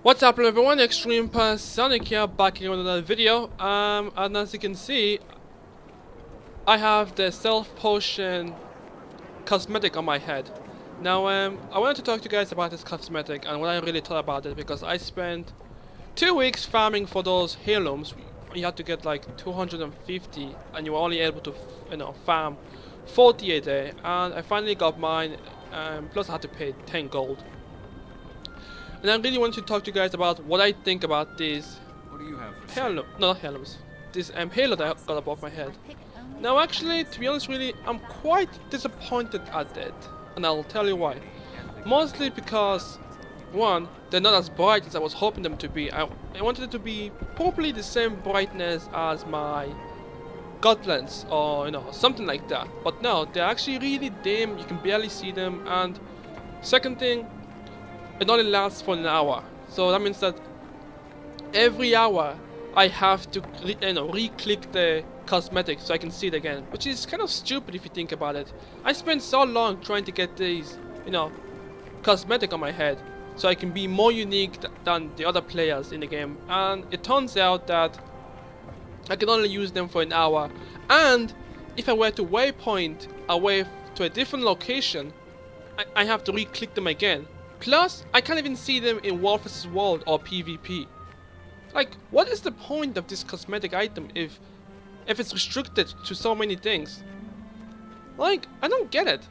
What's up everyone, Extreme Pass Sonic here, back here with another video. And as you can see, I have the Self Potion cosmetic on my head. Now I wanted to talk to you guys about this cosmetic and what I really thought about it, because I spent 2 weeks farming for those heirlooms. You had to get like 250 and you were only able to farm 40 a day, and I finally got mine, plus I had to pay 10 gold. And I really want to talk to you guys about what I think about these heirlooms. This halo that I got above my head. Now actually, to be honest, really, I'm quite disappointed at it, and I'll tell you why. Mostly because, one, they're not as bright as I was hoping them to be. I wanted it to be probably the same brightness as my Godlands, or something like that. But no, they're actually really dim. You can barely see them. And second thing, it only lasts for an hour, so that means that every hour I have to re-click the cosmetic so I can see it again, which is kind of stupid if you think about it. I spent so long trying to get these, cosmetic on my head so I can be more unique than the other players in the game, and it turns out that I can only use them for an hour. And if I were to waypoint away to a different location, I have to re-click them again. Plus, I can't even see them in World vs. World or PvP. Like, what is the point of this cosmetic item if it's restricted to so many things? Like, I don't get it.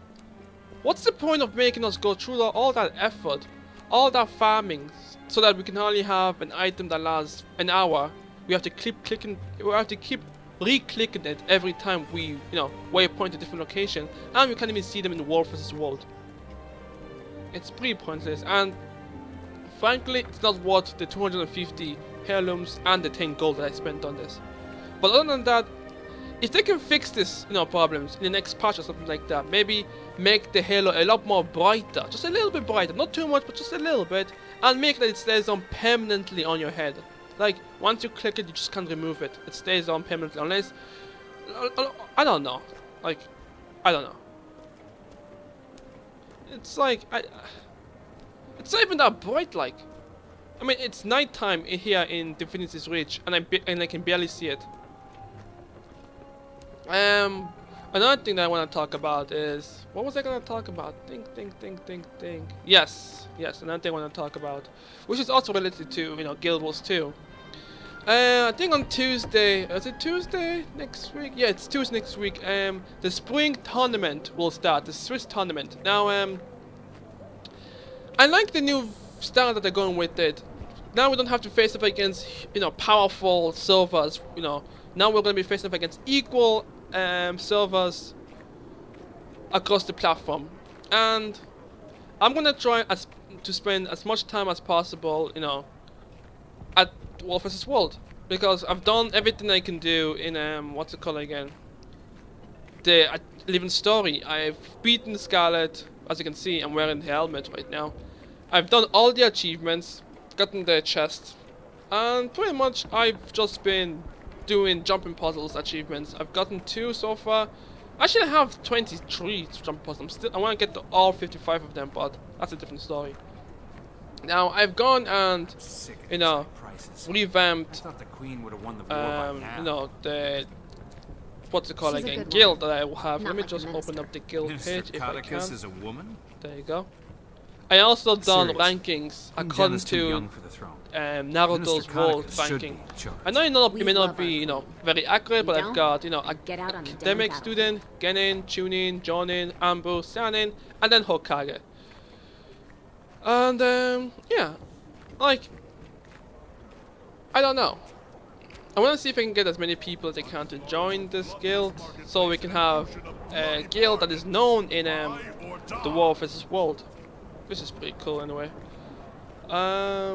What's the point of making us go through all that effort, all that farming, so that we can only have an item that lasts an hour? We have to keep re-clicking it every time we, waypoint a different location, and we can't even see them in World vs. World. It's pretty pointless, and frankly, it's not worth the 250 heirlooms and the 10 gold that I spent on this. But other than that, if they can fix this, problems in the next patch or something like that, maybe make the halo a lot more brighter, just a little bit brighter, not too much, but just a little bit, and make that it stays on permanently on your head. Like, once you click it, you just can't remove it. It stays on permanently, unless, I don't know. Like, I don't know. It's like, it's not even that bright. Like, I mean, it's nighttime here in Divinity's Reach, and I can barely see it. Another thing that I want to talk about is, what was I gonna talk about? Think. Yes, another thing I want to talk about, which is also related to Guild Wars 2. I think on Tuesday, is it Tuesday next week? Yeah, it's Tuesday next week. The spring tournament will start, the Swiss tournament. Now, I like the new style that they're going with it. Now we don't have to face up against, powerful servers. Now we're going to be facing up against equal servers across the platform. And I'm going to try to spend as much time as possible, at World vs. World, because I've done everything I can do in what's it called again? The Living Story. I've beaten Scarlet, as you can see. I'm wearing the helmet right now. I've done all the achievements, gotten the chest, and pretty much I've just been doing jumping puzzles achievements. I've gotten 2 so far. Actually, I have 23 jumping puzzles. I want to get to all 55 of them, but that's a different story. Now I've gone and revamped the what's it called again, guild that I will have. Let me just open up the guild page if I can. Is a woman? There you go. I also done rankings according to Naruto's world ranking. I know it may not be very accurate, but I've got academic student, Genin, Chunin, Jonin, Ambu, Sanin, and then Hokage. And yeah, like, I don't know. I want to see if I can get as many people as I can to join this guild, so we can have a guild that is known in the World vs. World. This is pretty cool anyway. Yeah,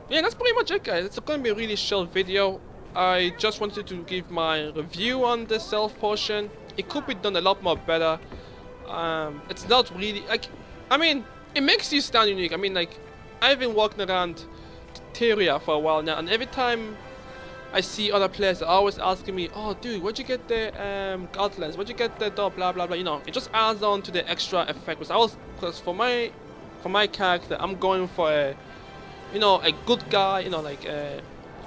that's pretty much it, guys. It's going to be a really short video. I just wanted to give my review on the Self Potion. It could be done a lot more better. It's not really, like, I mean, it makes you stand unique. I mean, like, I've been walking around Tyria for a while now, and every time I see other players, they're always asking me, "Oh, dude, where'd you get the Godlands? Where'd you get the blah blah blah?" It just adds on to the extra effect. Because for my character, I'm going for a you know, a good guy, you know, like a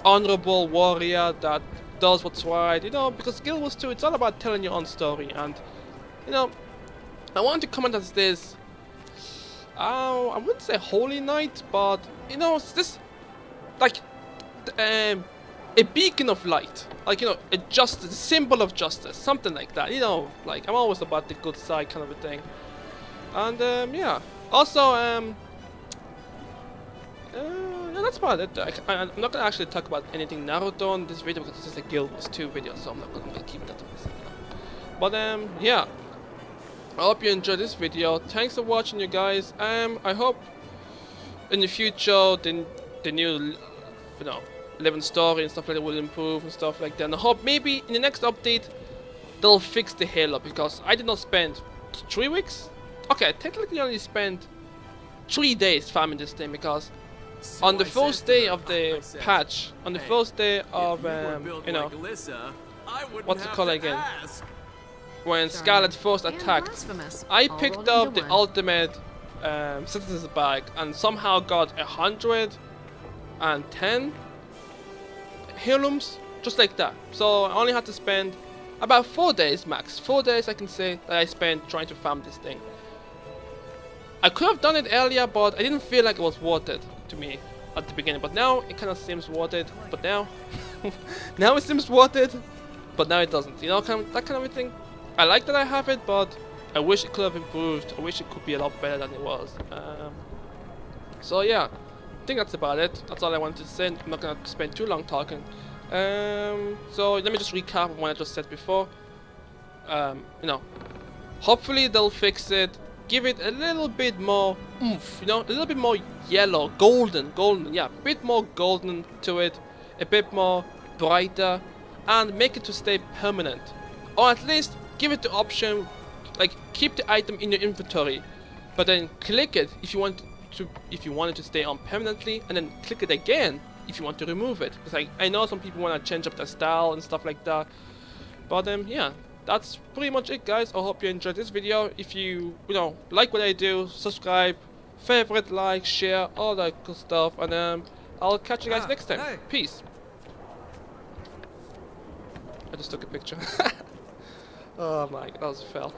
honorable warrior that does what's right, you know, because Guild Wars 2, it's all about telling your own story. And you know, I want to comment as this, I wouldn't say holy knight, but you know, it's this like a beacon of light, like, you know, a justice, a symbol of justice, something like that, you know, like I'm always about the good side kind of a thing. And yeah, also yeah, that's about it. I'm not gonna actually talk about anything Naruto in this video because this is a Guild Wars 2 video, so I'm gonna keep that to myself. But yeah, I hope you enjoyed this video. Thanks for watching, you guys. I hope in the future the new, you know, living story and stuff like that will improve and stuff like that. And I hope maybe in the next update they'll fix the Halo, because I did not spend 3 weeks. Okay, I technically only spent 3 days farming this thing, because on the first day of the patch, on the first day of you know, what's it called again? When Scarlet first attacked, I picked up the ultimate citizens bag and somehow got 110 heirlooms, just like that. So I only had to spend about 4 days max. 4 days I can say that I spent trying to farm this thing. I could have done it earlier, but I didn't feel like it was worth it to me at the beginning. But now it kind of seems worth it. But now, now it seems worth it. But now it doesn't. You know, that kind of a thing. I like that I have it, but I wish it could have improved. I wish it could be a lot better than it was. So yeah, I think that's about it. That's all I wanted to say. I'm not gonna spend too long talking. So let me just recap what I just said before. You know, hopefully they'll fix it. Give it a little bit more oomph, you know, a little bit more yellow, golden, yeah, a bit more golden to it, a bit more brighter, and make it to stay permanent. Or at least give it the option, like keep the item in your inventory, but then click it if you want it to stay on permanently, and then click it again if you want to remove it. Because I know some people want to change up their style and stuff like that. But yeah, that's pretty much it, guys. I hope you enjoyed this video. If you know, like what I do, subscribe, favorite, like, share, all that good stuff, and I'll catch you guys next time. Hey. Peace. I just took a picture. Oh my god, that was fell.